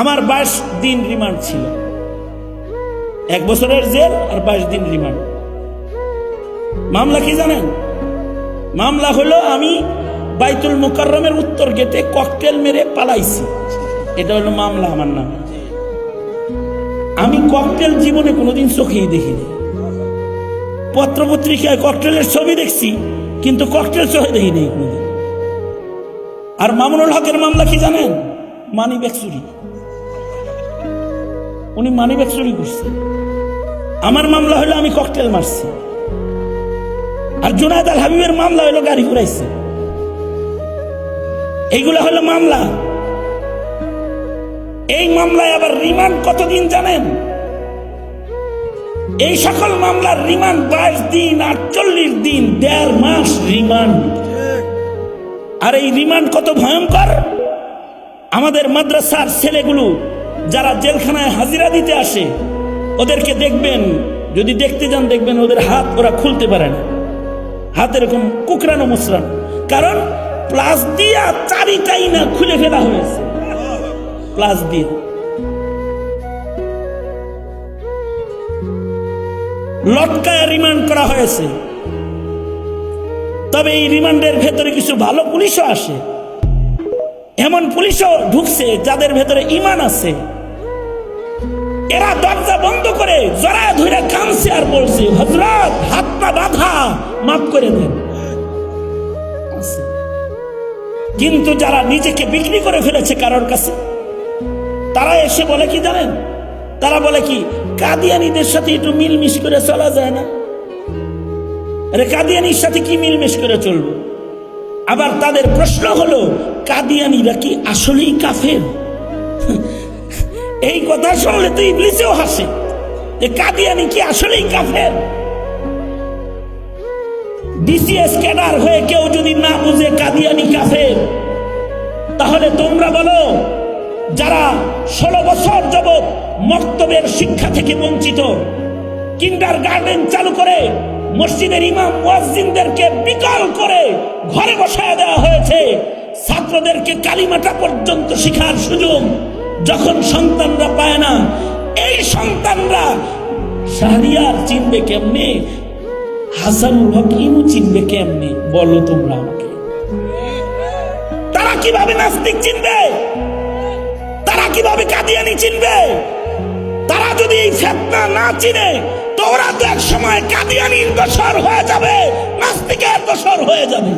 আমার 22 দিন রিমান্ড ছিল, 1 বছরের জেল আর 22 দিন রিমান্ড। মামলা কি জানেন? মামলা হলো আমি বাইতুল মুকাররমের উত্তর গেটে ককটেল মেরে পালাইছি, এটা হলো মামলা আমার নাম। আমি ককটেল জীবনে কোনোদিন চোখেই দেখিনি। পত্রপত্রিকায় ককটেলের ছবি দেখছি, কিন্তু ককটেল চোখে দেখিনি কোনোদিন। আর মামুনুল হকের মামলা কি জানেন? মানিব্যাগ চুরি। উনি মানিব্যাগ চুরি করছে। আমার মামলা হলো আমি ককটেল মারছি। আর জুনায়েদ আল হাবিবের মামলা হলো গাড়ি ঘুরাইছে। এইগুলো হলো মামলা। এই মামলায় আবার রিমান্ড কতদিন জানেন? এই সকল মামলার রিমান্ড 22 দিন, 48 দিন, 1.5 মাস রিমান্ড। আর এই রিমান্ড কত ভয়ঙ্কর! আমাদের মাদ্রাসার ছেলেগুলো যারা জেলখানায় হাজিরা দিতে আসে, ওদেরকে দেখবেন, যদি দেখতে যান দেখবেন ওদের হাত ওরা খুলতে পারে না, হাত এরকম কুকরানো মুসরান, কারণ প্লাস দিয়া চারিটাই না খুলে ফেলা হয়েছে। প্লাস দিয়ে লটকায় রিমান্ড করা হয়েছে। তবে এই রিমান্ডের ভেতরে কিছু ভালো পুলিশও আসে, এমন পুলিশও ঢুকছে যাদের ভেতরে ঈমান আছে। এরা দরজা বন্ধ করে জড়ায় ধরে কাঁদছে আর বলছে, হযরত হাত পা বাঁধা, মাফ করে দেন। কিন্তু যারা নিজেকে বিক্রি করে ফেলেছে কারোর কাছে, তারা এসে বলে কি জানেন? তারা বলে কি, কাদিয়ানীদের সাথে একটু মিলমিশ করে চলা যায় না? আরে কাদিয়ানির সাথে কি মিলমিশ করে চলবো? আবার তাদের প্রশ্ন হলো, কাদিয়ানীরা কি আসলেই কাফের? এই কথা শুনলে তো ইবলিসেও হাসে যে কাদিয়ানী কি আসলেই কাফের? ডিসিএস ক্যাডার হয়ে কেউ যদি না বুঝে কাদিয়ানী কাফের, তাহলে তোমরা বলো যারা 16 বছর যাবত মক্তবের শিক্ষা থেকে বঞ্চিত, কিন্ডার গার্ডেন চালু করে মসজিদের ইমাম মুয়াজ্জিনদেরকে বিকল করে ঘরে বসায় দেওয়া হয়েছে, ছাত্রদেরকে কালিমাটা পর্যন্ত শেখার সুযোগ যখন সন্তানরা পায় না, এই সন্তানরা শাহরিয়ার চিনবে কেমনে? হাসানুল হক ইনু চিনবে কেমনে? বলো তোমরা আমাকে। তারা কিভাবে নাস্তিক চিনবে? তারা কিভাবে কাদিয়ানী চিনবে? তারা যদি এই ফিতনা না চিনে, তো ওরা তো এক সময় কাদিয়ানীর দোসর হয়ে যাবে, নাস্তিকের দোসর হয়ে যাবে।